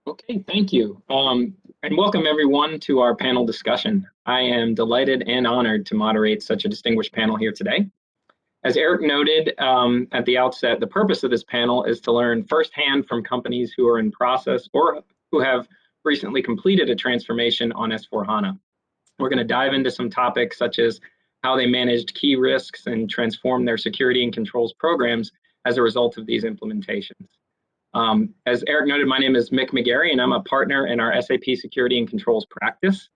Okay, thank you. And welcome everyone to our panel discussion. I am delighted and honored to moderate such a distinguished panel here today. As Eric noted at the outset, the purpose of this panel is to learn firsthand from companies who are in process or who have recently completed a transformation on S4HANA. We're going to dive into some topics such as how they managed key risks and transformed their security and controls programs as a result of these implementations. As Eric noted, my name is Mick McGarry, and I'm a partner in our SAP Security and Controls practice,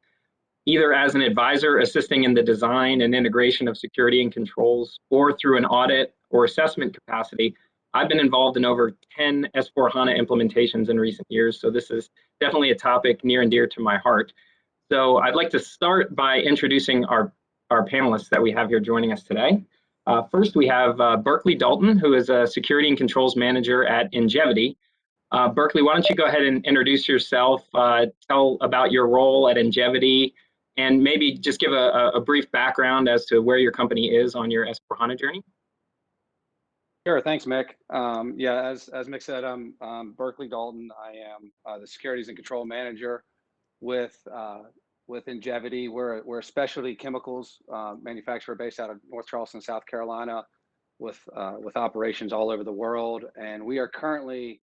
either as an advisor assisting in the design and integration of security and controls, or through an audit or assessment capacity. I've been involved in over 10 S4HANA implementations in recent years, so this is definitely a topic near and dear to my heart. So I'd like to start by introducing our panelists that we have here joining us today. First, we have Berkeley Dalton, who is a security and controls manager at Ingevity. Berkeley, why don't you go ahead and introduce yourself, tell about your role at Ingevity, and maybe just give a brief background as to where your company is on your S4HANA journey. Sure, thanks, Mick. Yeah, as Mick said, I'm Berkeley Dalton. I am the securities and control manager with Ingevity. We're a specialty chemicals manufacturer based out of North Charleston, South Carolina, with operations all over the world. And we are currently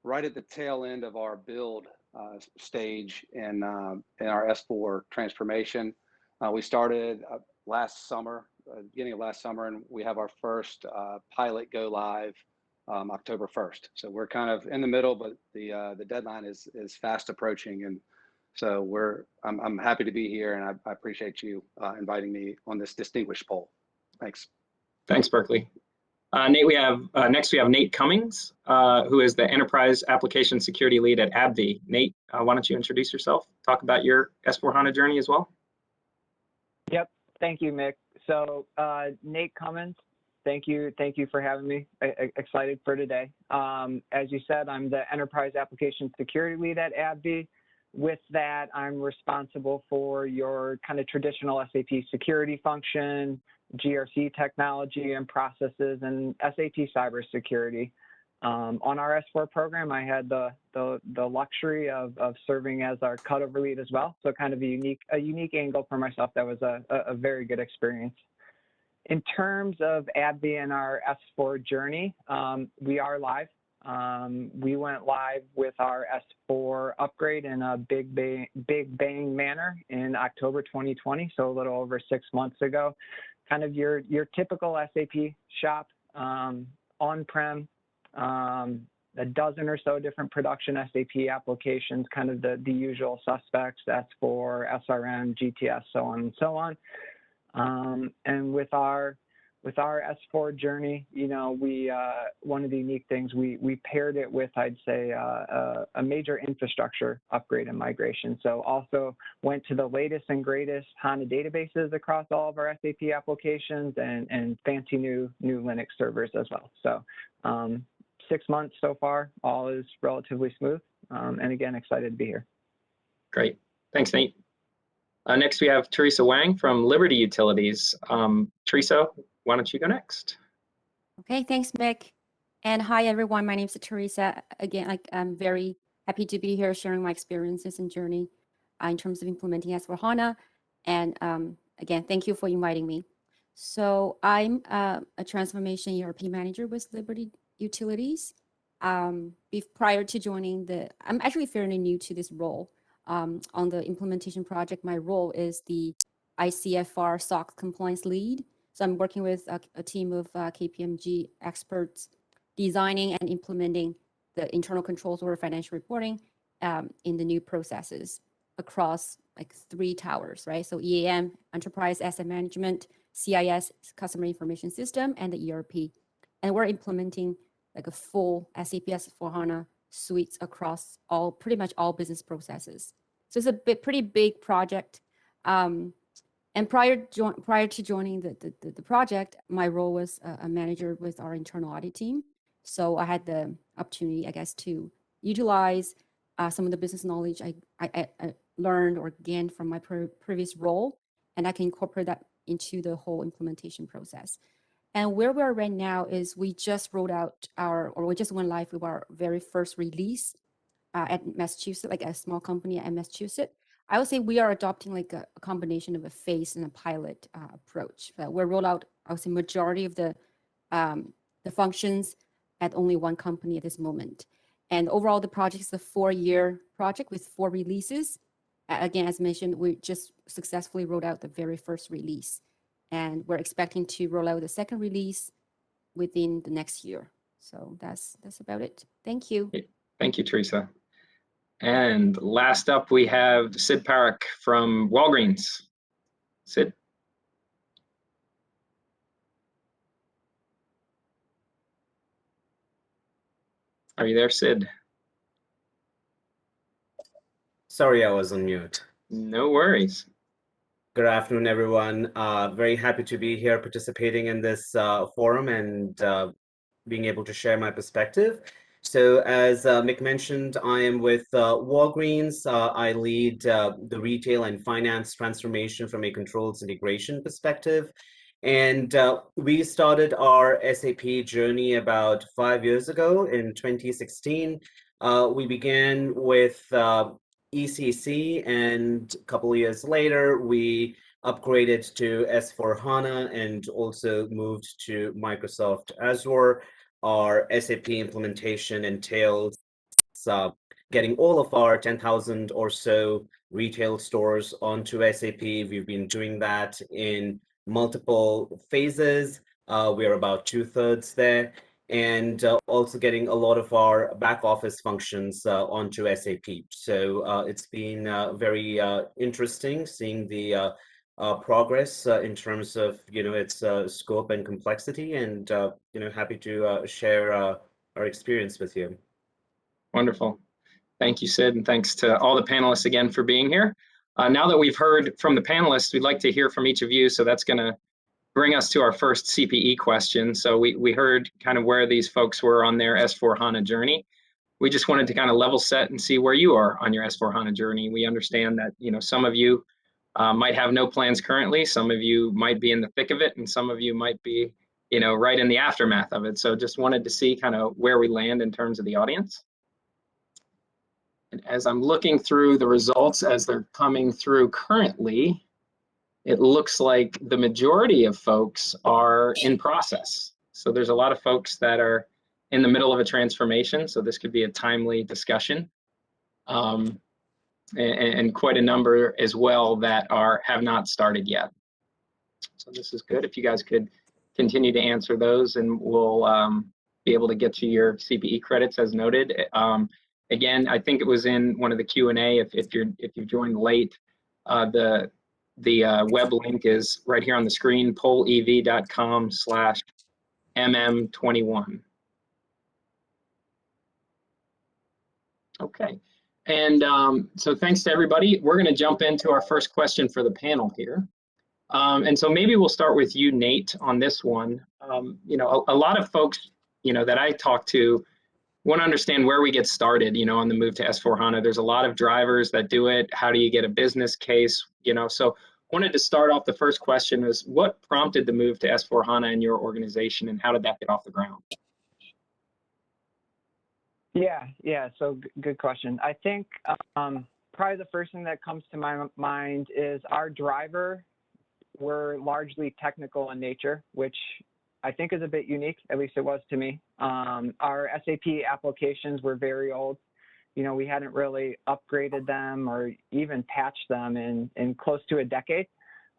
right at the tail end of our build stage in our S4 transformation. We started last summer, beginning of last summer, and we have our first pilot go live October 1st. So we're kind of in the middle, but the deadline is fast approaching, and so I'm happy to be here, and I appreciate you inviting me on this distinguished poll. Thanks. Thanks, Berkeley. Nate, next we have Nate Cummings, who is the Enterprise Application Security Lead at AbbVie. Nate, why don't you introduce yourself? Talk about your S4HANA journey as well. Yep, thank you, Mick. So Nate Cummings, thank you for having me. Excited for today. As you said, I'm the Enterprise Application Security Lead at AbbVie. With that, I'm responsible for your kind of traditional SAP security function, GRC technology and processes, and SAP cybersecurity. On our S4 program, I had the luxury of serving as our cutover lead as well. So kind of a unique angle for myself. That was a very good experience. In terms of AbbVie and our S4 journey, we are live. We went live with our S4 upgrade in a big bang manner in October 2020, so a little over 6 months ago. Kind of your typical SAP shop, on-prem, a dozen or so different production SAP applications, kind of the usual suspects, S4, SRM, GTS, so on and so on. And with our S4 journey, you know, one of the unique things, we paired it with, I'd say, a major infrastructure upgrade and migration. So also went to the latest and greatest HANA databases across all of our SAP applications and fancy new Linux servers as well. So 6 months so far, all is relatively smooth. And again, excited to be here. Great. Thanks, Nate. Next, we have Teresa Wang from Liberty Utilities. Teresa, why don't you go next? Okay, thanks, Mick. And hi, everyone. My name is Teresa. Again, I'm very happy to be here sharing my experiences and journey in terms of implementing S4HANA. And again, thank you for inviting me. So I'm a transformation ERP manager with Liberty Utilities. Prior to joining I'm actually fairly new to this role. On the implementation project, my role is the ICFR SOC compliance lead. So I'm working with a team of KPMG experts designing and implementing the internal controls over financial reporting in the new processes across like 3 towers, right? So EAM, Enterprise Asset Management, CIS, Customer Information System, and the ERP. And we're implementing like a full SAP S4HANA suites across pretty much all business processes. So it's a pretty big project. And prior to joining the project, my role was a manager with our internal audit team. So I had the opportunity, I guess, to utilize some of the business knowledge I learned or gained from my previous role, and I can incorporate that into the whole implementation process. And where we are right now is we just rolled out we just went live with our very first release at Massachusetts, like a small company at Massachusetts, I would say we are adopting like a combination of a phase and a pilot approach. We're rolled out, I would say, majority of the functions at only one company at this moment. And overall, the project is a 4-year project with 4 releases. Again, as mentioned, we just successfully rolled out the very first release. And we're expecting to roll out the second release within the next year. So that's about it. Thank you. Thank you, Teresa. And last up, we have Sid Parrack from Walgreens. Sid? Are you there, Sid? Sorry, I was on mute. No worries. Good afternoon, everyone. Very happy to be here participating in this forum and being able to share my perspective. So as Mick mentioned, I am with Walgreens. I lead the retail and finance transformation from a controls integration perspective. And we started our SAP journey about 5 years ago in 2016. We began with ECC, and a couple of years later, we upgraded to S/4HANA and also moved to Microsoft Azure. Our SAP implementation entails getting all of our 10,000 or so retail stores onto SAP. We've been doing that in multiple phases. We're about 2/3 there, and also getting a lot of our back office functions onto SAP. So it's been very interesting seeing the progress in terms of its scope and complexity, and happy to share our experience with you. Wonderful. Thank you, Sid, and thanks to all the panelists again for being here. Now that we've heard from the panelists, we'd like to hear from each of you, so that's going to bring us to our first CPE question. So we heard kind of where these folks were on their S/4HANA journey. We just wanted to kind of level set and see where you are on your S/4HANA journey. We understand that some of you might have no plans currently, some of you might be in the thick of it, and some of you might be right in the aftermath of it. So just wanted to see kind of where we land in terms of the audience. And as I'm looking through the results as they're coming through currently, it looks like the majority of folks are in process. So there's a lot of folks that are in the middle of a transformation. So this could be a timely discussion. And quite a number as well that have not started yet. So this is good. If you guys could continue to answer those, and we'll be able to get to your CPE credits as noted. Again, I think it was in one of the Q&A. If you've joined late, the web link is right here on the screen, polev.com/mm21. Okay, and so thanks to everybody. We're going to jump into our first question for the panel here. And so maybe we'll start with you, Nate, on this one. A lot of folks, that I talk to want to understand where we get started, on the move to S/4HANA. There's a lot of drivers that do it. How do you get a business case? So wanted to start off, the first question is, what prompted the move to S/4HANA in your organization, and how did that get off the ground? Yeah. So good question. I think probably the first thing that comes to my mind is our driver were largely technical in nature, which I think is a bit unique, at least it was to me. Our SAP applications were very old. We hadn't really upgraded them or even patched them in close to a decade.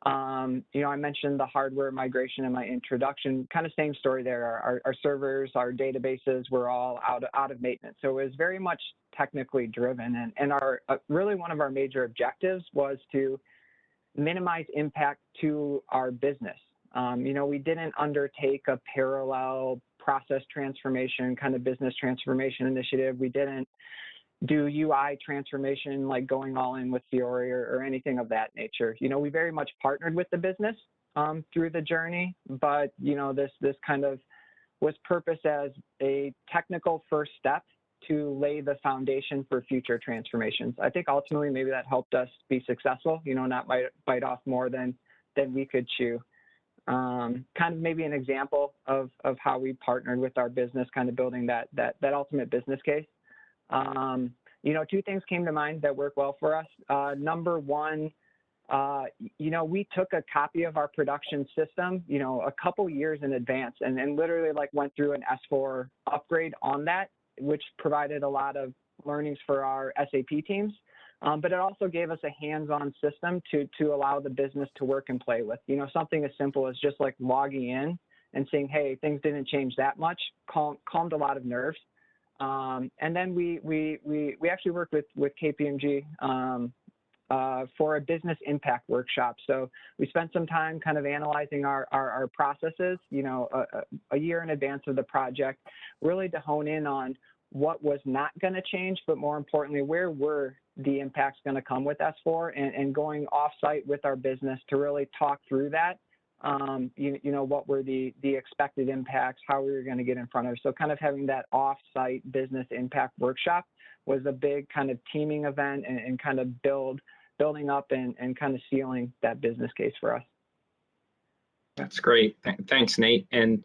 I mentioned the hardware migration in my introduction, kind of same story there. Our servers, our databases were all out of maintenance. So it was very much technically driven. And our really one of our major objectives was to minimize impact to our business. We didn't undertake a parallel process transformation, kind of business transformation initiative. We didn't do UI transformation, like going all in with Fiori or anything of that nature. We very much partnered with the business through the journey, but this kind of was purposed as a technical first step to lay the foundation for future transformations. I think ultimately maybe that helped us be successful, not bite off more than we could chew. Kind of maybe an example of how we partnered with our business, kind of building that ultimate business case. two things came to mind that work well for us. Number one, we took a copy of our production system, a couple years in advance and literally like went through an S4 upgrade on that, which provided a lot of learnings for our SAP teams. But it also gave us a hands-on system to allow the business to work and play with. Something as simple as just like logging in and saying, hey, things didn't change that much, calmed a lot of nerves. And then we actually worked with KPMG for a business impact workshop. So we spent some time kind of analyzing our processes, a year in advance of the project, really to hone in on what was not going to change, but more importantly, where were the impacts going to come with S4 and going off-site with our business to really talk through that. What were the expected impacts, how we were going to get in front of it. So kind of having that off-site business impact workshop was a big kind of teaming event and kind of building up and kind of sealing that business case for us. That's great. Thanks, Nate. And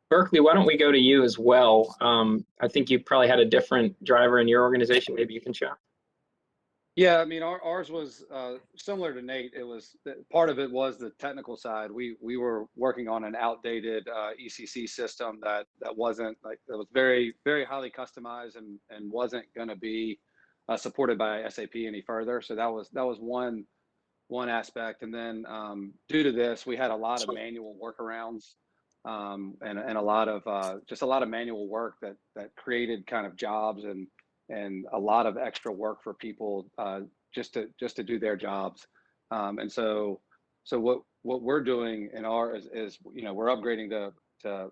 Berkeley, why don't we go to you as well? I think you probably had a different driver in your organization. Maybe you can share. Yeah, I mean, ours was similar to Nate. It was part of it was the technical side. We were working on an outdated ECC system that wasn't that was very, very highly customized and wasn't going to be supported by SAP any further. So that was one aspect. And then due to this, we had a lot of manual workarounds and a lot of just a lot of manual work that created kind of jobs and a lot of extra work for people just to do their jobs. And so what we're doing in our is we're upgrading to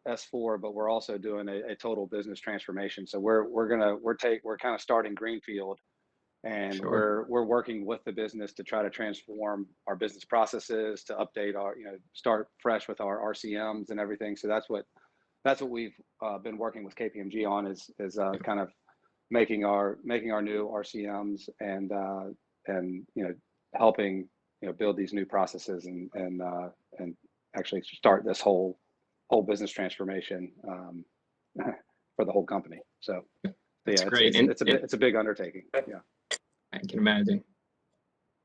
S4, but we're also doing a total business transformation. So we're kind of starting greenfield, and Sure. we're working with the business to try to transform our business processes, to update our start fresh with our RCMs and everything. So that's what we've been working with KPMG on is kind of making our new RCMs and helping build these new processes and actually start this whole business transformation for the whole company. So That's yeah, great. It's a big undertaking. Yeah, I can imagine.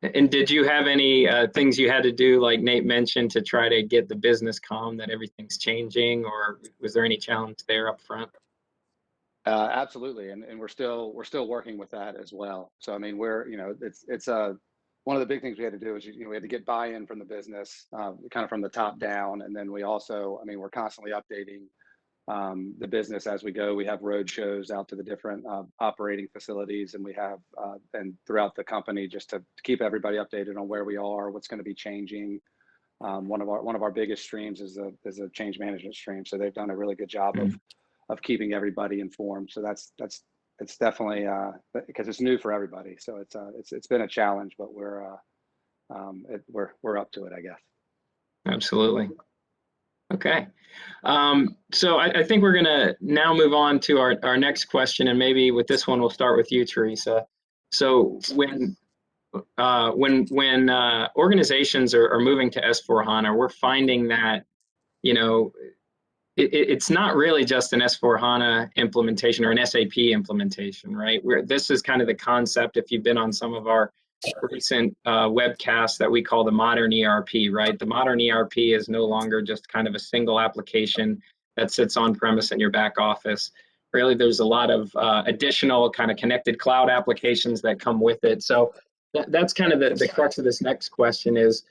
And did you have any things you had to do, like Nate mentioned, to try to get the business calm that everything's changing, or was there any challenge there up front? absolutely, and we're still working with that as well. So I mean, it's one of the big things we had to do is we had to get buy-in from the business, kind of from the top down, and then we also, I mean, we're constantly updating the business as we go. We have road shows out to the different operating facilities, and we have and throughout the company just to keep everybody updated on where we are, what's going to be changing. One of our biggest streams is a change management stream, so they've done a really good job of keeping everybody informed. So it's definitely because it's new for everybody. So it's been a challenge, but we're up to it, I guess. Absolutely. Okay. So I think we're going to now move on to our next question, and maybe with this one we'll start with you, Teresa. So when organizations are moving to S/4HANA, we're finding that it's not really just an S/4HANA implementation or an SAP implementation, right? This is kind of the concept, if you've been on some of our recent webcasts, that we call the modern ERP, right? The modern ERP is no longer just kind of a single application that sits on premise in your back office. Really, there's a lot of additional kind of connected cloud applications that come with it. So that's kind of the crux of this next question is,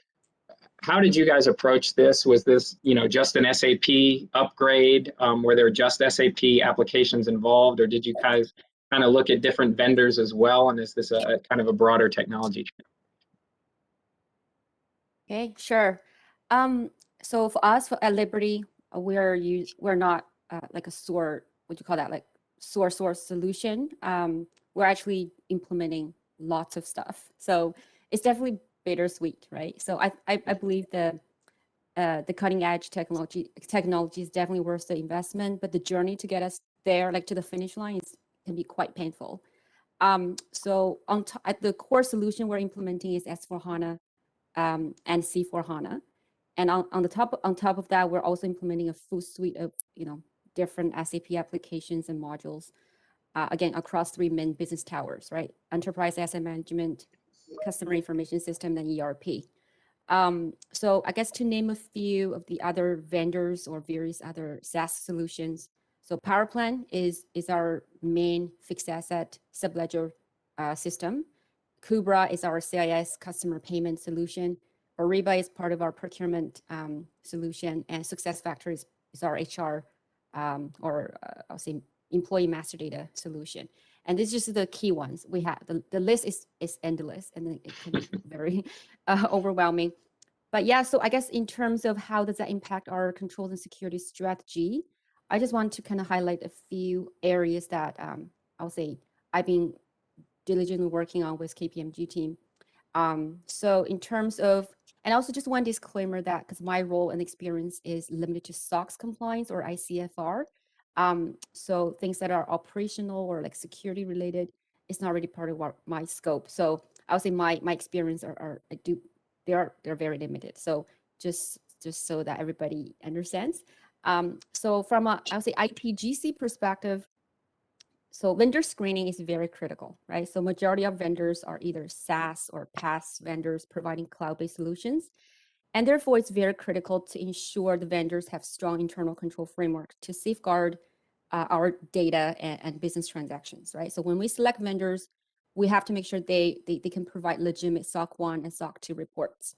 how did you guys approach this? Was this, just an SAP upgrade? Were there just SAP applications involved, or did you guys kind of look at different vendors as well? And is this a kind of a broader technology? Okay, sure. So for us at Liberty, we're not like a SOAR, what do you call that, like source solution. We're actually implementing lots of stuff. So it's definitely bittersweet, right? So I believe the cutting edge technology is definitely worth the investment, but the journey to get us there, like to the finish line, can be quite painful. So at the core solution we're implementing is S/4HANA and C/4HANA, and on top of that, we're also implementing a full suite of different SAP applications and modules. again, across 3 main business towers, right? Enterprise asset management, customer information system, and ERP. So I guess to name a few of the other vendors or various other SaaS solutions. So PowerPlan is our main fixed asset subledger system. Kubra is our CIS customer payment solution. Ariba is part of our procurement solution, and SuccessFactors is our HR I'll say employee master data solution. And this is just the key ones we have. The list is endless, and then it can be very overwhelming. But yeah, so I guess in terms of how does that impact our controls and security strategy, I just want to kind of highlight a few areas that I'll say I've been diligently working on with KPMG team. So in terms of, and also just one disclaimer that because my role and experience is limited to SOX compliance or ICFR. So things that are operational or like security related, it's not really part of my scope. So I would say my experience they're very limited. So just so that everybody understands. So from a, I would say ITGC perspective, so vendor screening is very critical, right? So majority of vendors are either SaaS or PaaS vendors providing cloud-based solutions. And therefore, it's very critical to ensure the vendors have strong internal control framework to safeguard our data and business transactions, right? So when we select vendors, we have to make sure they can provide legitimate SOC 1 and SOC 2 reports.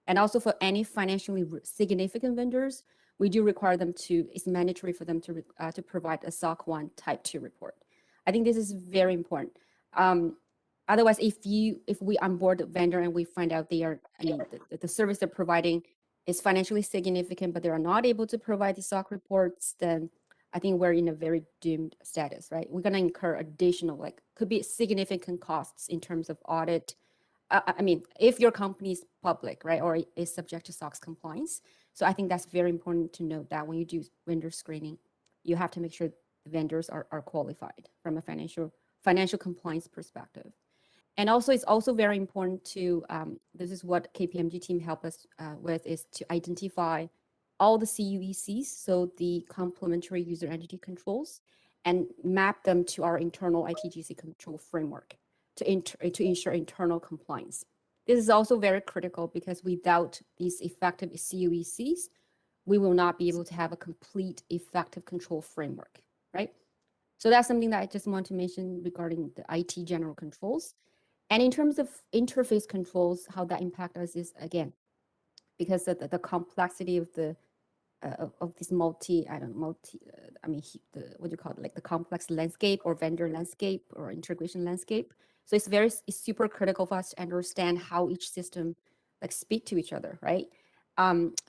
And also for any financially significant vendors, we do require them it's mandatory for them to provide a SOC 1 type 2 report. I think this is very important. Otherwise, if we onboard a vendor and we find out the service they're providing is financially significant, but they are not able to provide the SOC reports, then I think we're in a very doomed status, right? We're gonna incur additional, could be significant costs in terms of audit. If your company is public, right, or is subject to SOX compliance. So I think that's very important to note that when you do vendor screening, you have to make sure the vendors are qualified from a financial compliance perspective. And also, it's also very important to, this is what KPMG team help us with, is to identify all the CUECs, so the complementary user entity controls, and map them to our internal ITGC control framework to ensure internal compliance. This is also very critical because without these effective CUECs, we will not be able to have a complete effective control framework, right? So that's something that I just want to mention regarding the IT general controls. And in terms of interface controls, how that impact us is, again, because of the complexity of the of this what do you call it, like the complex landscape or vendor landscape or integration landscape. So it's super critical for us to understand how each system speak to each other, right?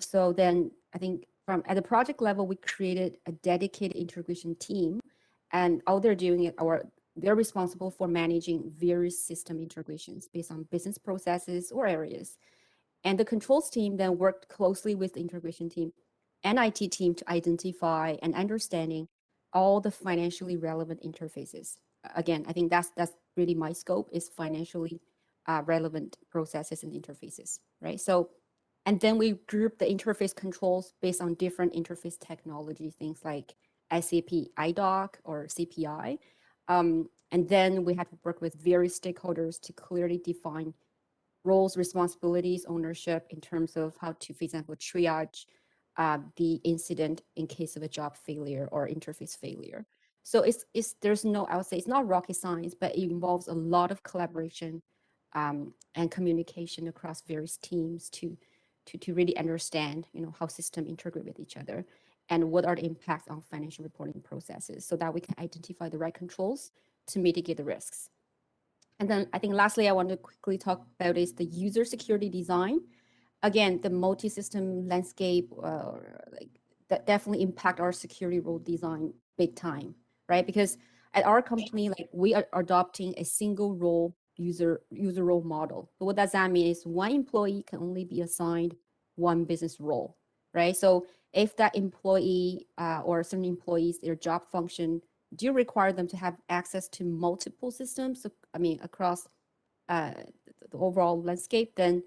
So then I think at the project level, we created a dedicated integration team, and all they're doing it, they're responsible for managing various system integrations based on business processes or areas. And the controls team then worked closely with the integration team and IT team to identify and understanding all the financially relevant interfaces. Again, I think that's really my scope, is financially relevant processes and interfaces, right? So, and then we group the interface controls based on different interface technology, things like SAP IDOC or CPI. And then we had to work with various stakeholders to clearly define roles, responsibilities, ownership in terms of how to, for example, triage the incident in case of a job failure or interface failure. So there's no, I would say it's not rocket science, but it involves a lot of collaboration and communication across various teams to really understand, how systems integrate with each other and what are the impacts on financial reporting processes, so that we can identify the right controls to mitigate the risks. And then I think lastly, I want to quickly talk about is the user security design. Again, the multi-system landscape that definitely impact our security role design big time, right? Because at our company, we are adopting a single role user role model. So what does that mean is one employee can only be assigned one business role, right? So if that employee or certain employees, their job function do require them to have access to multiple systems, so, across the overall landscape, then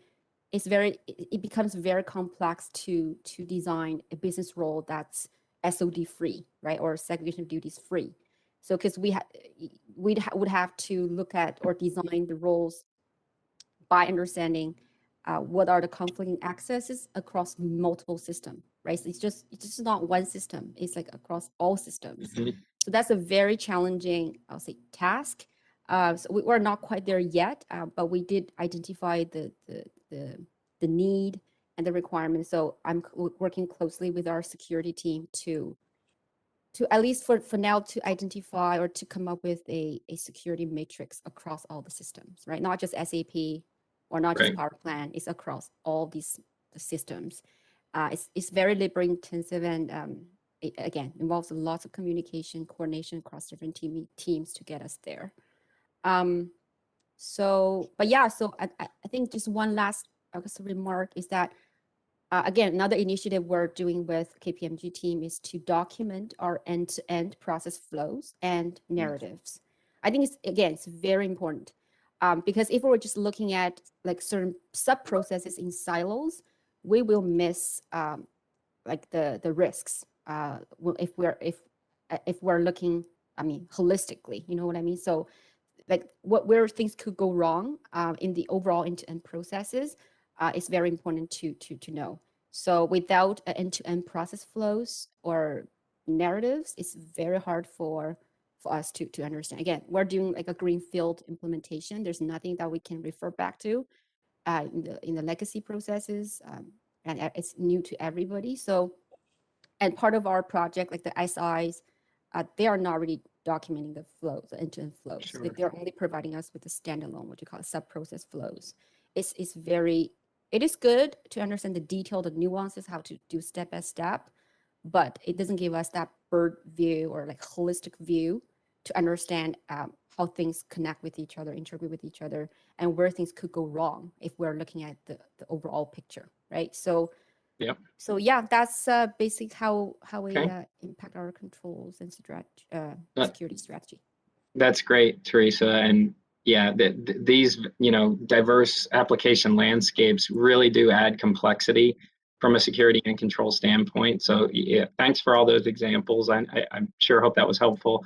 it becomes very complex to design a business role that's SOD free, right? Or segregation of duties free. So because would have to look at or design the roles by understanding what are the conflicting accesses across multiple systems, right? So it's just not one system. It's like across all systems. Mhm. So that's a very challenging, I'll say, task. So we're not quite there yet, but we did identify the need and the requirements. So I'm working closely with our security team to at least for now to identify or to come up with a security matrix across all the systems, right? Not just SAP or not just Right. power plant, it's across all these systems. It's very labor intensive and it, again, involves lots of communication, coordination across different teams to get us there. But yeah, so I think just one last remark is that again, another initiative we're doing with KPMG team is to document our end-to-end process flows and narratives. I think it's very important because if we're just looking at like certain sub-processes in silos, we will miss like the risks if we're looking, I mean, holistically, you know what I mean? So like where things could go wrong in the overall end-to-end processes is very important to know. So without end-to-end process flows or narratives, it's very hard for us to understand. Again, we're doing like a greenfield implementation. There's nothing that we can refer back to in the legacy processes, and it's new to everybody. So, and part of our project, like the SIs, they are not really documenting the flows, the end-to-end flows. Sure. They're only providing us with the standalone, what you call sub-process flows. It is good to understand the detail, the nuances, how to do step by step, but it doesn't give us that bird view or like holistic view to understand how things connect with each other, integrate with each other, and where things could go wrong if we're looking at the overall picture, right? So Yep. so yeah, that's basically how we Okay. impact our controls and That- security strategy. That's great, Teresa. And yeah, these, diverse application landscapes really do add complexity from a security and control standpoint. So yeah, thanks for all those examples. I'm sure hope that was helpful.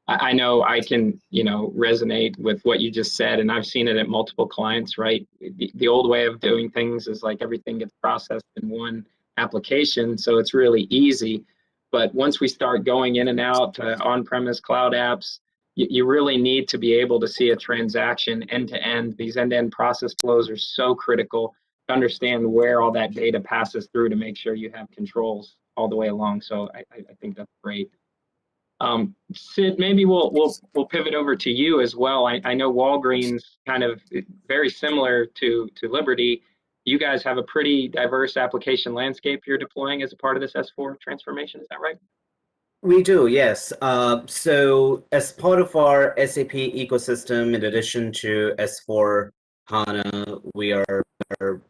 I know I can, resonate with what you just said, and I've seen it at multiple clients, right? The old way of doing things is like everything gets processed in one application, so it's really easy. But once we start going in and out to on-premise cloud apps, you really need to be able to see a transaction end to end. These end-to-end process flows are so critical to understand where all that data passes through to make sure you have controls all the way along. So I think that's great. Sid, maybe we'll pivot over to you as well. I know Walgreens kind of very similar to Liberty. You guys have a pretty diverse application landscape you're deploying as a part of this S4 transformation. Is that right? We do, yes. So as part of our SAP ecosystem, in addition to S4 HANA, we are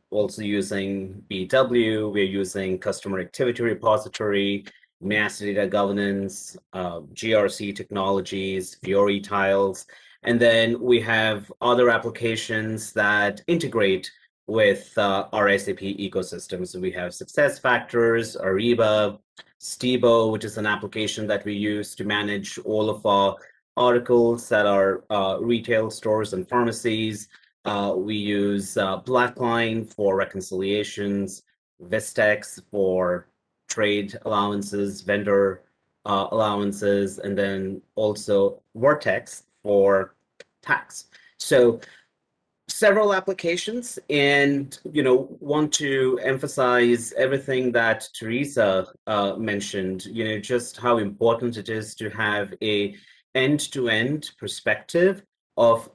also using BW, we're using Customer Activity Repository, Master Data Governance, GRC technologies, Fiori tiles, and then we have other applications that integrate with our SAP ecosystem. So we have SuccessFactors, Ariba, Stebo, which is an application that we use to manage all of our articles that are retail stores and pharmacies. We use Blackline for reconciliations, Vistex for trade allowances, vendor allowances, and then also Vertex for tax. So several applications, and want to emphasize everything that Teresa mentioned, just how important it is to have a end-to-end perspective of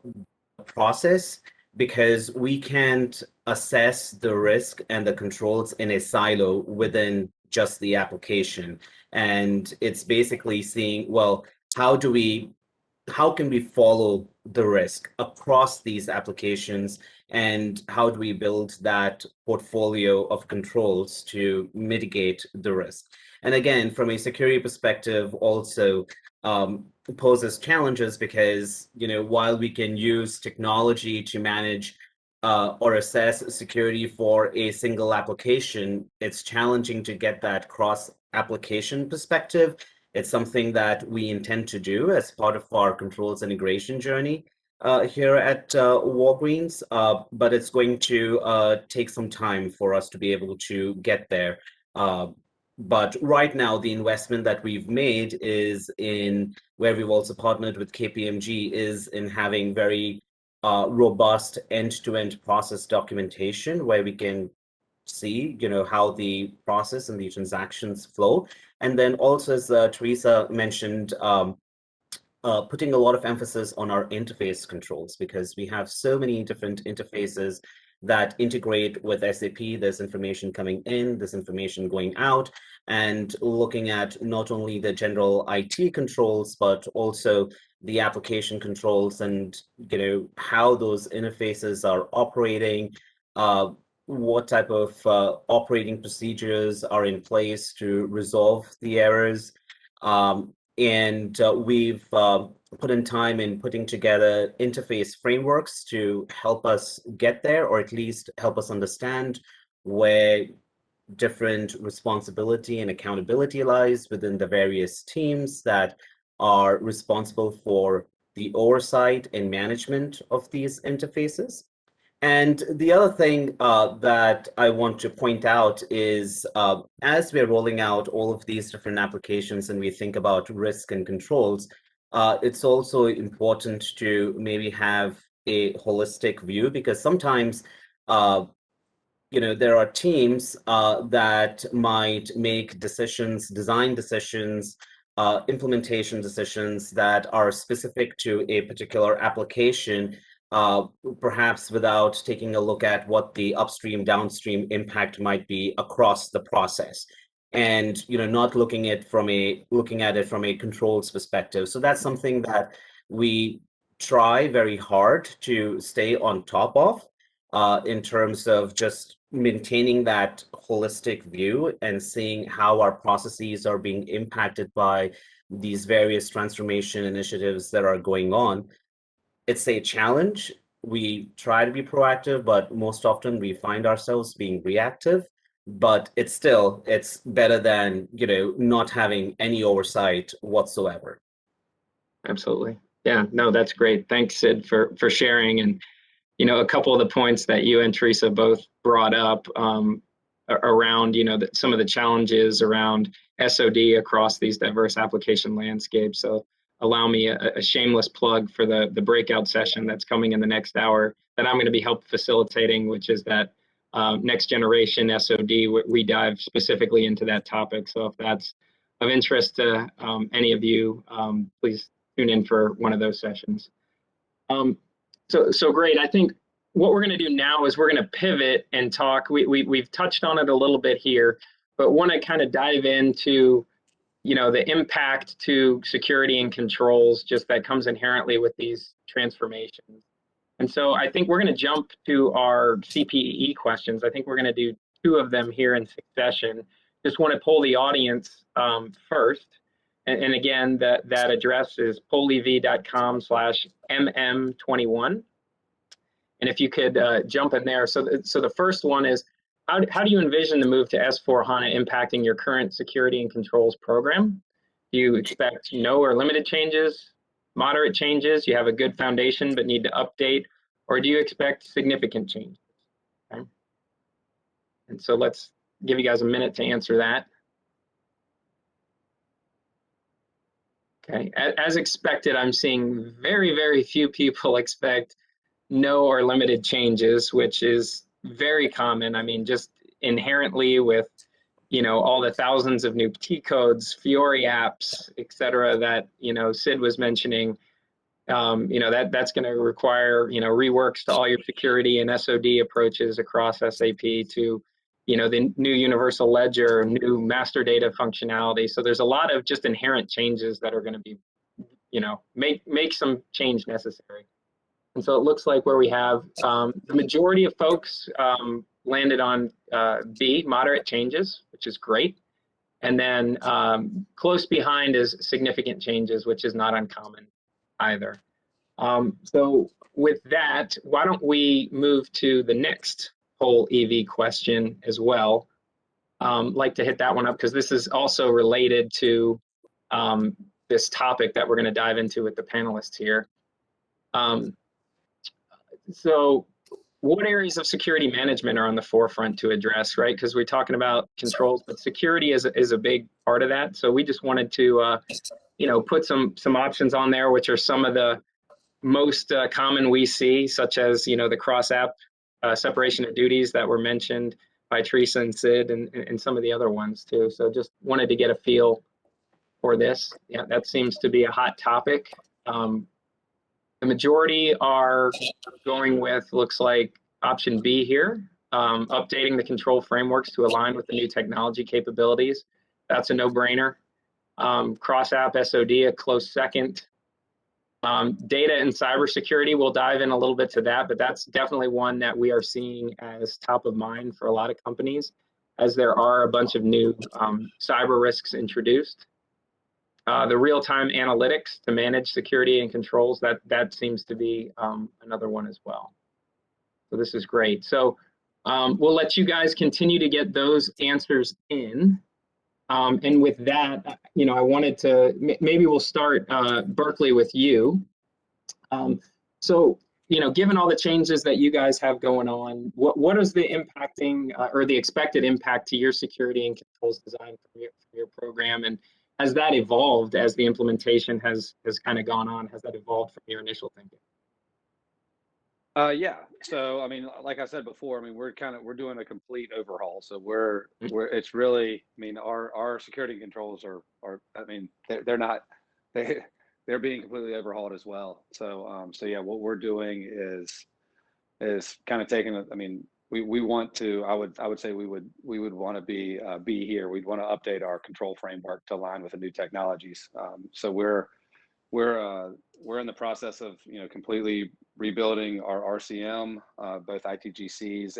the process, because we can't assess the risk and the controls in a silo within just the application. And it's basically seeing, well, how can we follow the risk across these applications, and how do we build that portfolio of controls to mitigate the risk? And again, from a security perspective, also poses challenges, because while we can use technology to manage or assess security for a single application, it's challenging to get that cross application perspective, It's something that we intend to do as part of our controls integration journey here at Walgreens, but it's going to take some time for us to be able to get there. But right now, the investment that we've made is in where we've also partnered with KPMG is in having very robust end-to-end process documentation where we can see, how the process and the transactions flow. And then also, as Teresa mentioned, putting a lot of emphasis on our interface controls because we have so many different interfaces that integrate with SAP. There's information coming in, there's information going out, and looking at not only the general IT controls, but also the application controls and how those interfaces are operating, what type of operating procedures are in place to resolve the errors. And we've put in time in putting together interface frameworks to help us get there, or at least help us understand where different responsibility and accountability lies within the various teams that are responsible for the oversight and management of these interfaces. And the other thing that I want to point out is as we're rolling out all of these different applications and we think about risk and controls, it's also important to maybe have a holistic view because sometimes there are teams that might make decisions, design decisions, implementation decisions that are specific to a particular application, perhaps without taking a look at what the upstream, downstream impact might be across the process, and not looking at it from a controls perspective. So that's something that we try very hard to stay on top of in terms of just maintaining that holistic view and seeing how our processes are being impacted by these various transformation initiatives that are going on. It's a challenge. We try to be proactive, but most often we find ourselves being reactive. But it's better than, not having any oversight whatsoever. Absolutely. Yeah, no, that's great. Thanks, Sid, for sharing. And a couple of the points that you and Teresa both brought up around, some of the challenges around SOD across these diverse application landscapes. So allow me a shameless plug for the breakout session that's coming in the next hour that I'm going to be help facilitating, which is that next generation SOD. We dive specifically into that topic. So if that's of interest to any of you, please tune in for one of those sessions. So great. I think what we're going to do now is we're going to pivot and talk. We've touched on it a little bit here, but want to kind of dive into, the impact to security and controls just that comes inherently with these transformations. And so I think we're going to jump to our CPE questions. I think we're going to do 2 of them here in succession. Just want to poll the audience first. And again, that address is pollev.com/mm21. And if you could jump in there. So the first one is, how do you envision the move to S/4HANA impacting your current security and controls program? Do you expect no or limited changes, moderate changes? You have a good foundation but need to update, or do you expect significant changes? Okay. And so let's give you guys a minute to answer that. Okay, as expected, I'm seeing very, very few people expect no or limited changes, which is very common. I mean, just inherently with, all the thousands of new T codes, Fiori apps, et cetera, that, Sid was mentioning, that's going to require, reworks to all your security and SOD approaches across SAP to, the new universal ledger, new master data functionality. So there's a lot of just inherent changes that are going to be, make some change necessary. And so it looks like where we have the majority of folks landed on B, moderate changes, which is great. And then close behind is significant changes, which is not uncommon either. So with that, why don't we move to the next whole EV question as well. Like to hit that one up because this is also related to this topic that we're going to dive into with the panelists here. So what areas of security management are on the forefront to address, right? Because we're talking about controls, but security is a big part of that. So we just wanted to, put some options on there, which are some of the most common we see, such as, the cross-app separation of duties that were mentioned by Teresa and Sid, and some of the other ones too. So just wanted to get a feel for this. Yeah, that seems to be a hot topic. The majority are going with, looks like, option B here, updating the control frameworks to align with the new technology capabilities. That's a no-brainer. Cross-app SOD, a close second. Data and cybersecurity, we'll dive in a little bit to that, but that's definitely one that we are seeing as top of mind for a lot of companies, as there are a bunch of new cyber risks introduced. The real-time analytics to manage security and controls, that seems to be another one as well. So this is great. So we'll let you guys continue to get those answers in. And with that, I wanted to, maybe we'll start, Berkeley, with you. So, given all the changes that you guys have going on, what is the impacting or the expected impact to your security and controls design for your program? And has that evolved as the implementation has kind of gone on? Has that evolved from your initial thinking? Yeah. So, I mean, like I said before, I mean, we're doing a complete overhaul. So it's really, I mean, our security controls are, I mean, they're being completely overhauled as well. So, yeah, what we're doing is kind of taking, I mean, we want to, I would say we would want to be here. We'd want to update our control framework to align with the new technologies. So we're in the process of completely rebuilding our RCM, both ITGCs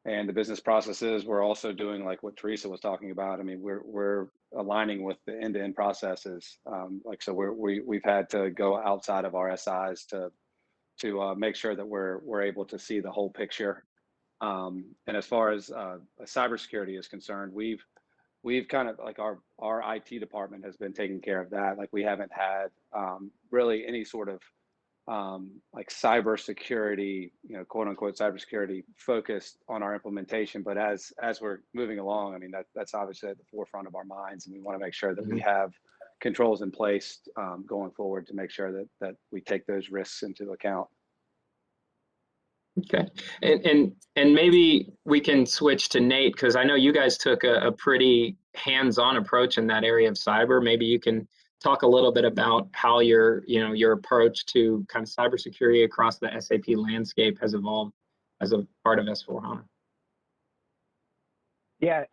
and the business processes. We're also doing like what Teresa was talking about. I mean, we're aligning with the end-to-end processes. So we've had to go outside of our SIs to make sure that we're able to see the whole picture. And as far as cybersecurity is concerned, we've kind of like our IT department has been taking care of that. Like we haven't had really any sort of like cybersecurity, quote unquote cybersecurity focused on our implementation. But as we're moving along, I mean that's obviously at the forefront of our minds, and we want to make sure that we have controls in place going forward to make sure that we take those risks into account. Okay, and maybe we can switch to Nate, because I know you guys took a pretty hands-on approach in that area of cyber. Maybe you can talk a little bit about how your approach to kind of cybersecurity across the SAP landscape has evolved as a part of S/4HANA. Yeah,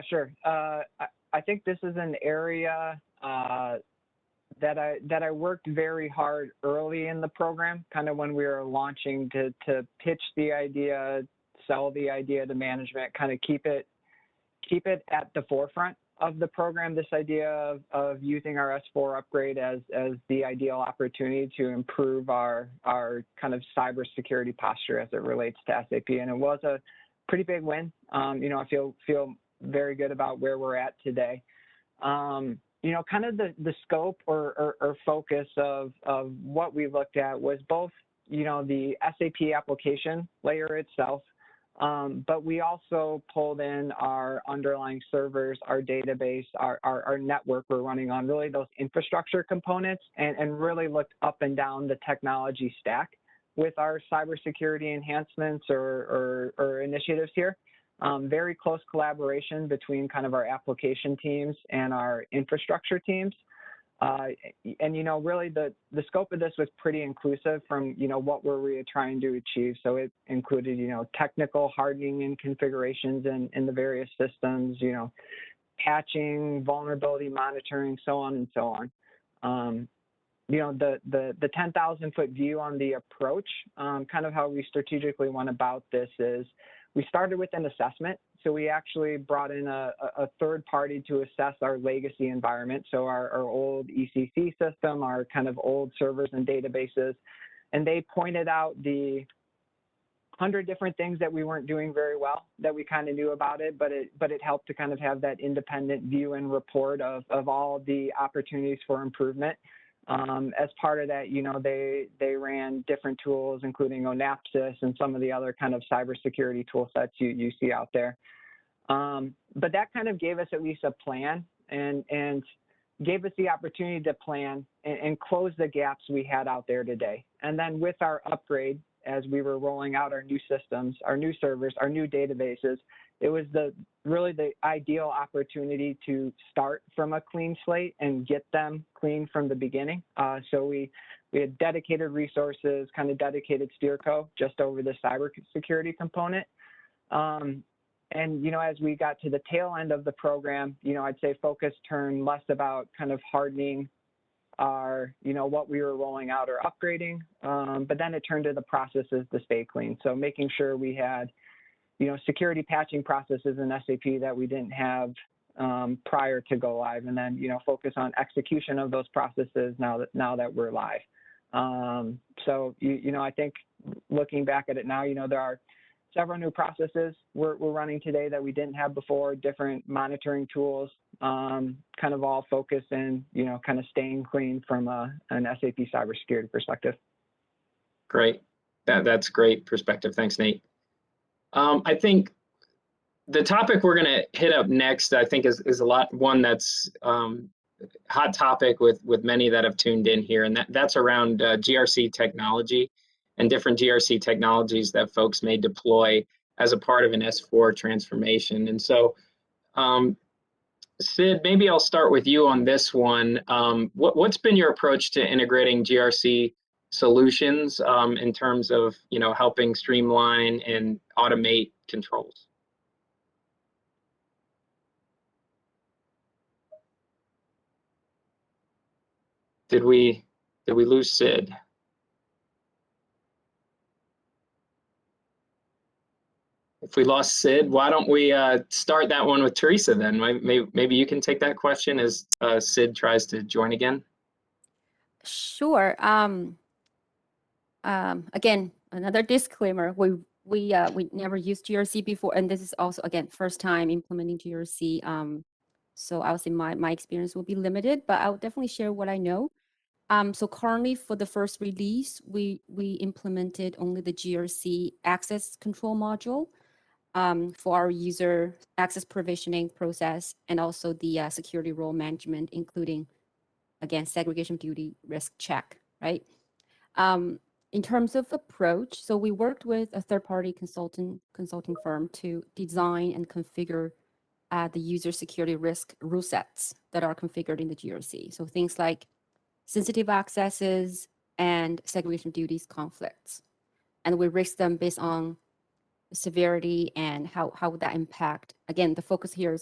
sure. I think this is an area that I worked very hard early in the program, kind of when we were launching to pitch the idea, sell the idea to management, kind of keep it at the forefront of the program, this idea of using our S4 upgrade as the ideal opportunity to improve our kind of cybersecurity posture as it relates to SAP. And it was a pretty big win. I feel very good about where we're at today. Kind of the scope or focus of what we looked at was both, the SAP application layer itself, but we also pulled in our underlying servers, our database, our network we're running on, really those infrastructure components, and really looked up and down the technology stack with our cybersecurity enhancements or initiatives here. Very close collaboration between kind of our application teams and our infrastructure teams. And, really the scope of this was pretty inclusive from, what were we trying to achieve. So it included, technical hardening and configurations in the various systems, patching, vulnerability monitoring, so on and so on. The 10,000-foot view on the approach, kind of how we strategically went about this is we started with an assessment. So we actually brought in a third party to assess our legacy environment. So our old ECC system, our kind of old servers and databases, and they pointed out the 100 different things that we weren't doing very well that we kind of knew about it, but it helped to kind of have that independent view and report of all the opportunities for improvement. As part of that, you know, they ran different tools, including ONAPSIS and some of the other kind of cybersecurity tool sets you see out there. But that kind of gave us at least a plan and gave us the opportunity to plan and close the gaps we had out there today. And then with our upgrade, as we were rolling out our new systems, our new servers, our new databases, it was really the ideal opportunity to start from a clean slate and get them clean from the beginning. So we had dedicated resources, kind of dedicated steerco just over the cybersecurity component. And, you know, as we got to the tail end of the program, you know, I'd say focus turned less about kind of hardening our, you know, what we were rolling out or upgrading, but then it turned to the processes to stay clean. So making sure we had, you know, security patching processes in SAP that we didn't have prior to go live, and then, you know, focus on execution of those processes now that we're live. So, you know, I think looking back at it now, you know, there are several new processes we're running today that we didn't have before, different monitoring tools, kind of all focused in, you know, kind of staying clean from an SAP cybersecurity perspective. Great. That's great perspective. Thanks, Nate. I think the topic we're going to hit up next, I think, is one that's hot topic with many that have tuned in here, and that's around GRC technology and different GRC technologies that folks may deploy as a part of an S4 transformation. And so, Sid, maybe I'll start with you on this one. What's been your approach to integrating GRC solutions in terms of, you know, helping streamline and automate controls? Did we lose Sid? If we lost Sid, why don't we start that one with Teresa then? Maybe you can take that question as Sid tries to join again. Sure. Again, another disclaimer: we never used GRC before, and this is also, again, first time implementing GRC. So I would say my experience will be limited, but I'll definitely share what I know. So currently, for the first release, we implemented only the GRC access control module for our user access provisioning process, and also the security role management, including, again, segregation duty risk check, right? In terms of approach, so we worked with a third-party consulting firm to design and configure the user security risk rule sets that are configured in the GRC. So things like sensitive accesses and segregation duties conflicts. And we risk them based on severity and how would that impact. Again, the focus here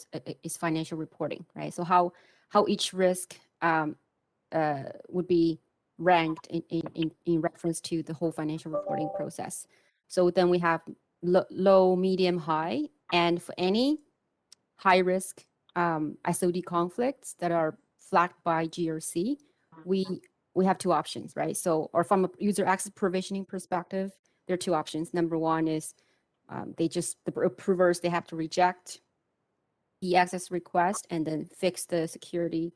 is financial reporting, right? So how each risk would be ranked in reference to the whole financial reporting process. So then we have low, medium, high, and for any high risk SOD conflicts that are flagged by GRC, we have two options, right? So, or from a user access provisioning perspective, there are two options. Number one is the approvers, they have to reject the access request and then fix the security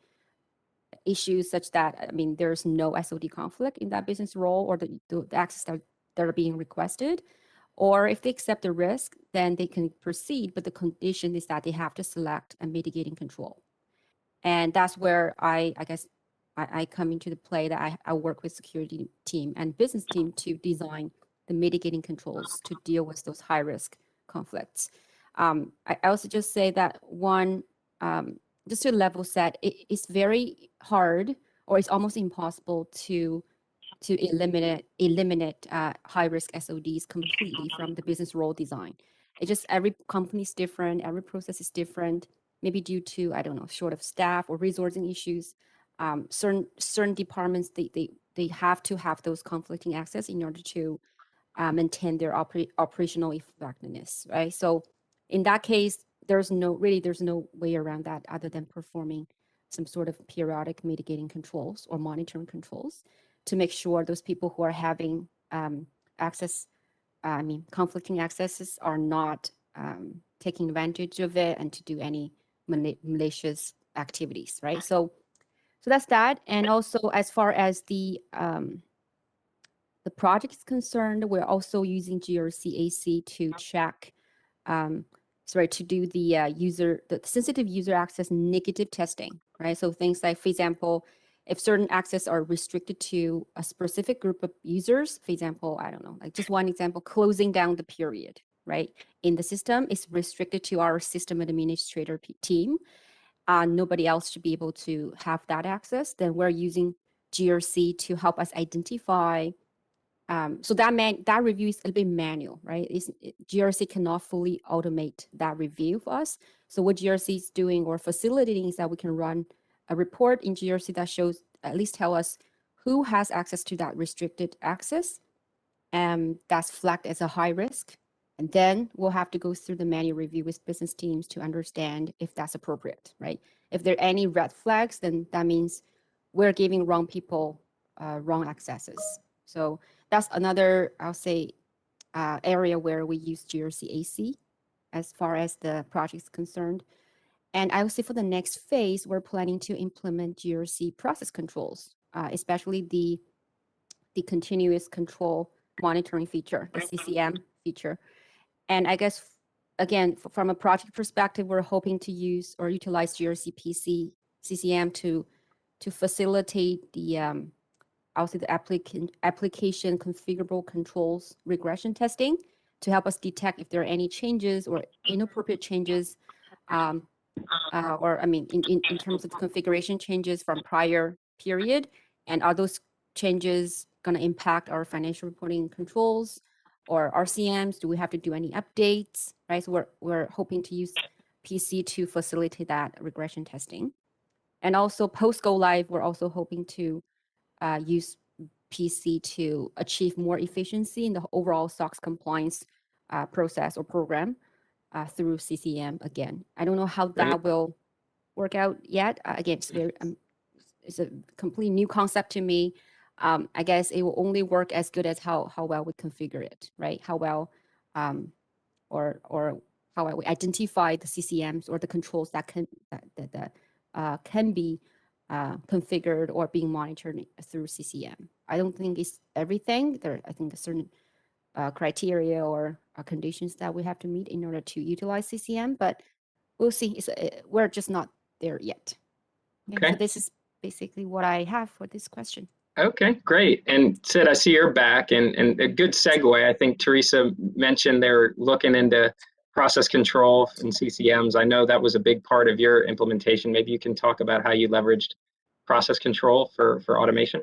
issues such that, I mean, there's no SOD conflict in that business role or the access that are being requested. Or if they accept the risk, then they can proceed, but the condition is that they have to select a mitigating control. And that's where I guess I come into the play, that I work with security team and business team to design the mitigating controls to deal with those high risk conflicts. I also just say that one, just to level set, it's very hard, or it's almost impossible to eliminate high risk SODs completely from the business role design. It just, every company is different, every process is different, maybe due to, I don't know, short of staff or resourcing issues. Certain departments, they have to have those conflicting access in order to maintain their operational effectiveness, right? So in that case, there's no way around that other than performing some sort of periodic mitigating controls or monitoring controls to make sure those people who are having access conflicting accesses are not taking advantage of it and to do any malicious activities, right? So that's that. And also, as far as the project is concerned, we're also using GRC AC to check, to do the sensitive user access negative testing, right? So things like, for example, if certain access are restricted to a specific group of users, for example, I don't know, like just one example, closing down the period, right? In the system is restricted to our system administrator team. Nobody else should be able to have that access. Then we're using GRC to help us identify. So that review is a little bit manual, right? GRC cannot fully automate that review for us. So what GRC is doing or facilitating is that we can run a report in GRC that shows, at least tell us who has access to that restricted access, and that's flagged as a high risk. And then we'll have to go through the manual review with business teams to understand if that's appropriate, right? If there are any red flags, then that means we're giving wrong people wrong accesses. So that's another, I'll say, area where we use GRC AC as far as the project is concerned. And I would say for the next phase, we're planning to implement GRC process controls, especially the continuous control monitoring feature, the CCM feature. And I guess, again, from a project perspective, we're hoping to use or utilize GRC PC CCM to facilitate the also the application configurable controls regression testing to help us detect if there are any changes or inappropriate changes, or I mean, in terms of configuration changes from prior period, and are those changes going to impact our financial reporting controls or RCMs? Do we have to do any updates, right? So we're hoping to use PC to facilitate that regression testing. And also post go live, we're also hoping to use PC to achieve more efficiency in the overall SOX compliance process or program through CCM again. I don't know how that will work out yet. Again, it's a completely new concept to me. I guess it will only work as good as how well we configure it, right? How well, or how well we identify the CCMs or the controls that can be configured or being monitored through CCM. I don't think it's everything. I think there's certain criteria or conditions that we have to meet in order to utilize CCM, but we'll see. We're just not there yet. Okay. So this is basically what I have for this question. Okay, great. And Sid, I see you're back, and a good segue. I think Teresa mentioned they're looking into process control and CCMs. I know that was a big part of your implementation. Maybe you can talk about how you leveraged process control for automation.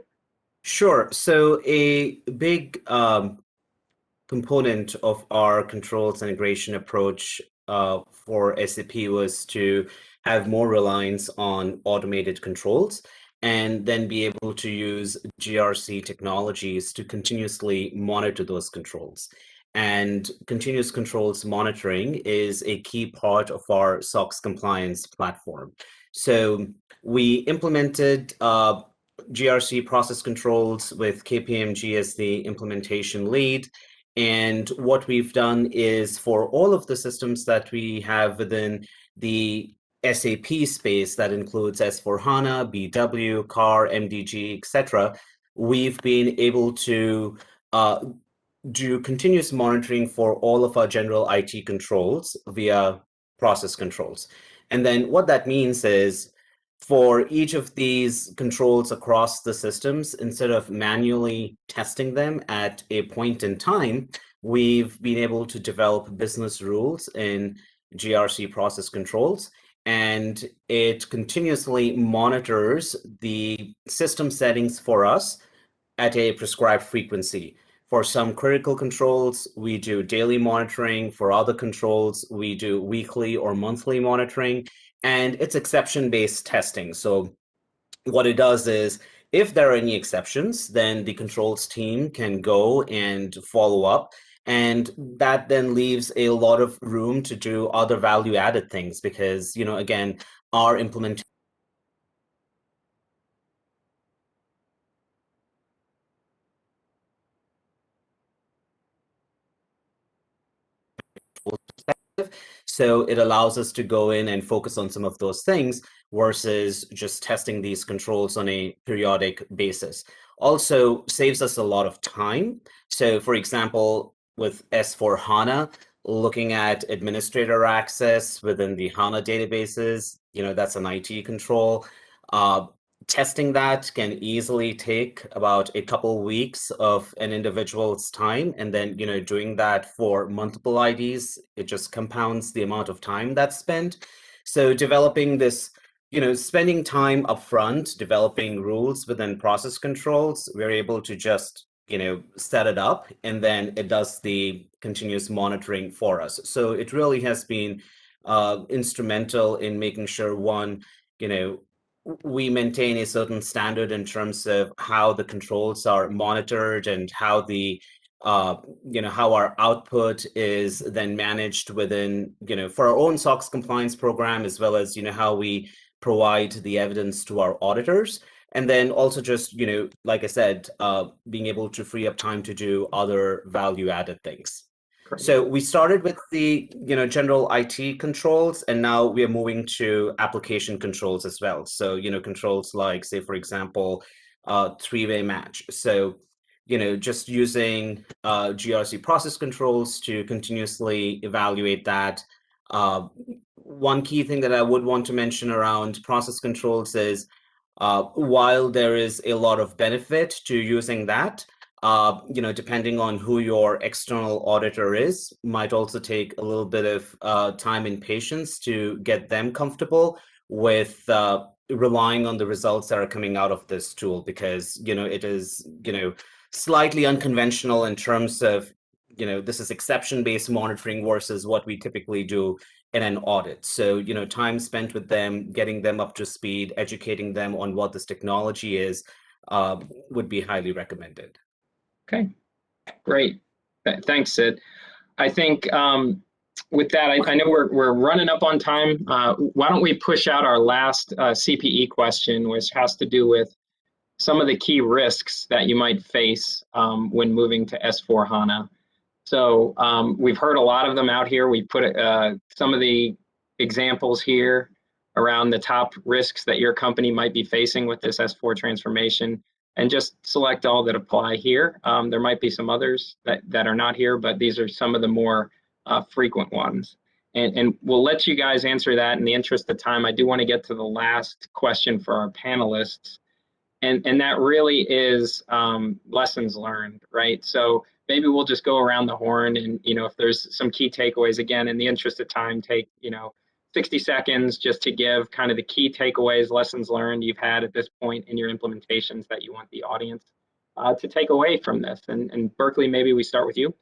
Sure. So a big component of our controls integration approach for SAP was to have more reliance on automated controls and then be able to use GRC technologies to continuously monitor those controls. And continuous controls monitoring is a key part of our SOX compliance platform. So we implemented GRC process controls with KPMG as the implementation lead. And what we've done is for all of the systems that we have within the SAP space, that includes S/4HANA, BW, CAR, MDG, etc., we've been able to do continuous monitoring for all of our general IT controls via process controls. And then what that means is for each of these controls across the systems, instead of manually testing them at a point in time, we've been able to develop business rules in GRC process controls, and it continuously monitors the system settings for us at a prescribed frequency. For some critical controls, we do daily monitoring. For other controls, we do weekly or monthly monitoring, and it's exception-based testing. So what it does is, if there are any exceptions, then the controls team can go and follow up, and that then leaves a lot of room to do other value-added things because, again, our implementation So it allows us to go in and focus on some of those things versus just testing these controls on a periodic basis. Also saves us a lot of time. So for example, with S/4HANA, looking at administrator access within the HANA databases, that's an IT control. Testing that can easily take about a couple weeks of an individual's time. And then, doing that for multiple IDs, it just compounds the amount of time that's spent. So developing this, spending time upfront, developing rules within process controls, we're able to just, set it up, and then it does the continuous monitoring for us. So it really has been instrumental in making sure, one, we maintain a certain standard in terms of how the controls are monitored and how the how our output is then managed within, for our own SOX compliance program, as well as, how we provide the evidence to our auditors. And then also just, like I said, being able to free up time to do other value added things. Great. So we started with the general IT controls, and now we are moving to application controls as well. So controls like, say, for example, three-way match. So just using GRC process controls to continuously evaluate that. One key thing that I would want to mention around process controls is while there is a lot of benefit to using that, depending on who your external auditor is, might also take a little bit of time and patience to get them comfortable with relying on the results that are coming out of this tool, because it is slightly unconventional in terms of this is exception-based monitoring versus what we typically do in an audit. So time spent with them, getting them up to speed, educating them on what this technology is, would be highly recommended. Okay, great. Thanks, Sid. I think with that, I know we're running up on time. Why don't we push out our last CPE question, which has to do with some of the key risks that you might face when moving to S/4HANA. So we've heard a lot of them out here. We put some of the examples here around the top risks that your company might be facing with this S4 transformation, and just select all that apply here. There might be some others that are not here, but these are some of the more frequent ones. And we'll let you guys answer that in the interest of time. I do want to get to the last question for our panelists. And that really is lessons learned, right? So maybe we'll just go around the horn, and if there's some key takeaways, again, in the interest of time, take 60 seconds just to give kind of the key takeaways, lessons learned you've had at this point in your implementations that you want the audience to take away from this. And Berkeley, maybe we start with you.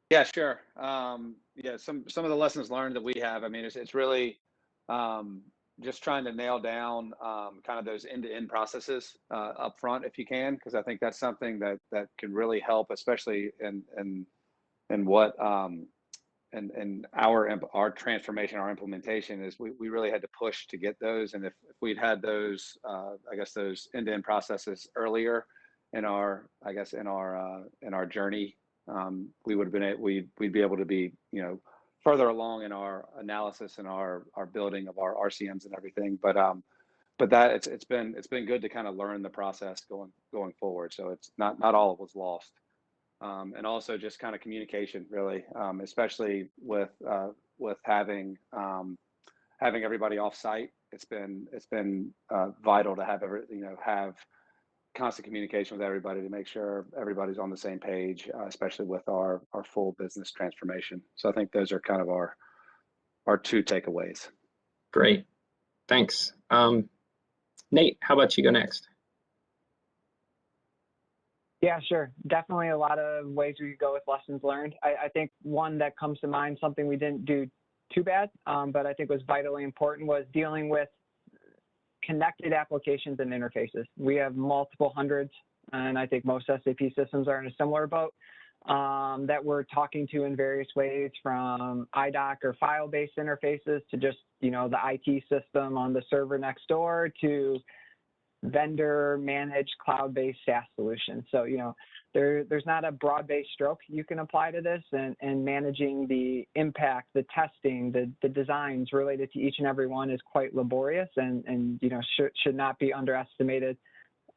Yeah, sure. Yeah, some of the lessons learned that we have, I mean, it's really just trying to nail down kind of those end-to-end processes up front if you can, because I think that's something that can really help, especially in what and our transformation, our implementation is we really had to push to get those. And if we'd had those, I guess those end-to-end processes earlier in our journey, we would have been we'd be able to be further along in our analysis and our building of our RCMs and everything. But that it's been good to kind of learn the process going forward. So it's not all was lost. And also just kind of communication, really, especially with having everybody off site. It's been vital to have have constant communication with everybody to make sure everybody's on the same page, especially with our full business transformation. So I think those are kind of our two takeaways. Great, thanks. Nate, how about you go next? Yeah, sure. Definitely a lot of ways we could go with lessons learned. I think one that comes to mind, something we didn't do too bad, but I think was vitally important, was dealing with connected applications and interfaces. We have multiple hundreds, and I think most SAP systems are in a similar boat, that we're talking to in various ways, from IDOC or file-based interfaces to just, the IT system on the server next door, to vendor managed cloud-based SaaS solutions. So, there's not a broad-based stroke you can apply to this, and managing the impact, the testing, the designs related to each and every one is quite laborious, and should not be underestimated.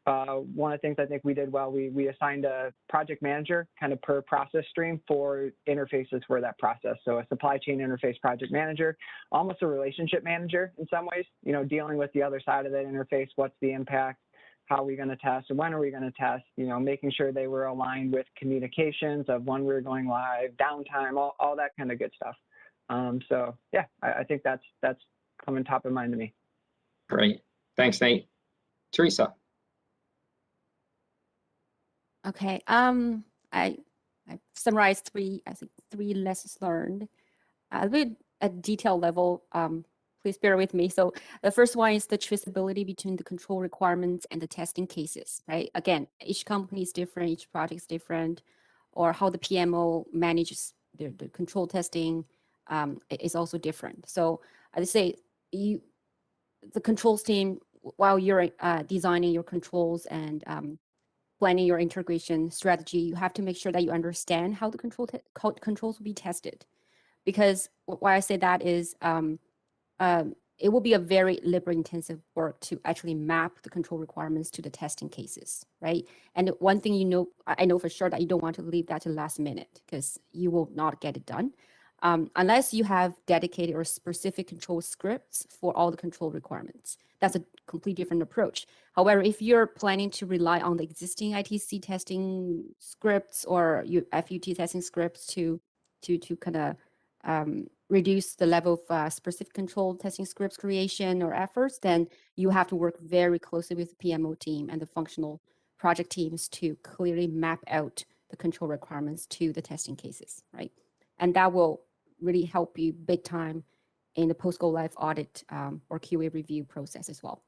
One of the things I think we did well, we assigned a project manager kind of per process stream for interfaces for that process. So a supply chain interface project manager, almost a relationship manager in some ways, dealing with the other side of that interface. What's the impact? How are we going to test? When are we going to test? Making sure they were aligned with communications of when we were going live, downtime, all that kind of good stuff. So yeah, I think that's coming top of mind to me. Great. Thanks, Nate. Teresa. Okay. I summarized three lessons learned. A bit at detail level. Please bear with me. So the first one is the traceability between the control requirements and the testing cases, right? Again, each company is different, each project is different, or how the PMO manages the control testing is also different. So I'd say the controls team, while you're designing your controls and planning your integration strategy, you have to make sure that you understand how the controls will be tested. Because why I say that is it will be a very labor-intensive work to actually map the control requirements to the testing cases, right? And one thing I know for sure that you don't want to leave that to last minute, because you will not get it done unless you have dedicated or specific control scripts for all the control requirements. That's a completely different approach. However, if you're planning to rely on the existing ITC testing scripts or FUT testing scripts to kind of reduce the level of specific control testing scripts creation or efforts, then you have to work very closely with the PMO team and the functional project teams to clearly map out the control requirements to the testing cases, right? And that will really help you big time in the post-go live audit or QA review process as well.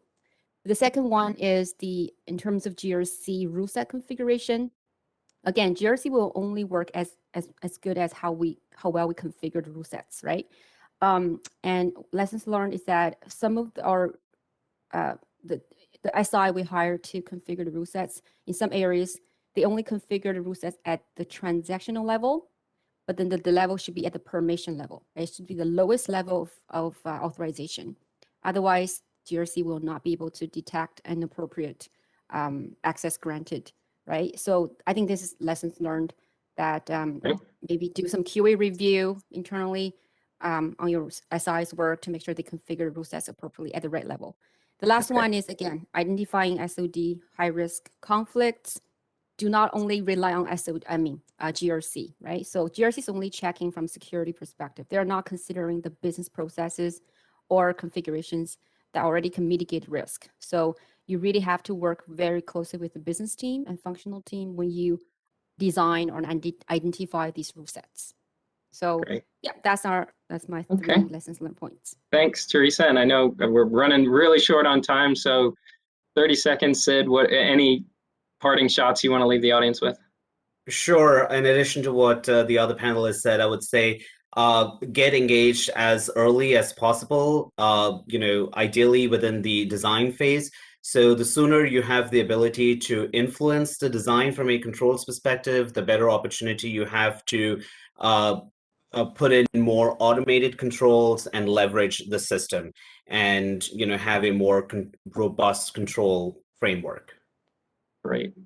The second one is in terms of GRC rule set configuration. Again, GRC will only work as good as how well we configure the rule sets, right? And lessons learned is that some of our the SI we hired to configure the rule sets, in some areas, they only configure the rule sets at the transactional level, but then the level should be at the permission level. Right? It should be the lowest level of authorization. Otherwise, GRC will not be able to detect an appropriate access granted, right? So I think this is lessons learned that maybe do some QA review internally on your SI's work to make sure they configure rule sets appropriately at the right level. The last one is, again, identifying SOD high-risk conflicts. Do not only rely on GRC, right? So GRC is only checking from security perspective. They're not considering the business processes or configurations that already can mitigate risk. So you really have to work very closely with the business team and functional team when you design or identify these rule sets. So great. Yeah, that's my three lessons learned points. Thanks, Teresa. And I know we're running really short on time, so 30 seconds, Sid, any parting shots you want to leave the audience with? Sure. In addition to what the other panelists said, I would say get engaged as early as possible, ideally within the design phase. So the sooner you have the ability to influence the design from a controls perspective, the better opportunity you have to put in more automated controls and leverage the system and, have a more robust control framework.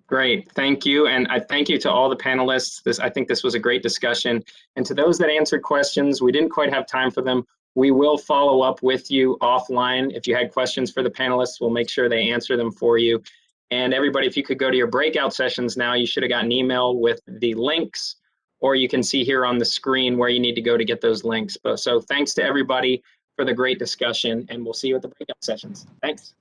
Great. Thank you. And I thank you to all the panelists. I think this was a great discussion. And to those that answered questions, we didn't quite have time for them. We will follow up with you offline. If you had questions for the panelists, we'll make sure they answer them for you. And everybody, if you could go to your breakout sessions now, you should have gotten an email with the links, or you can see here on the screen where you need to go to get those links. So thanks to everybody for the great discussion, and we'll see you at the breakout sessions. Thanks.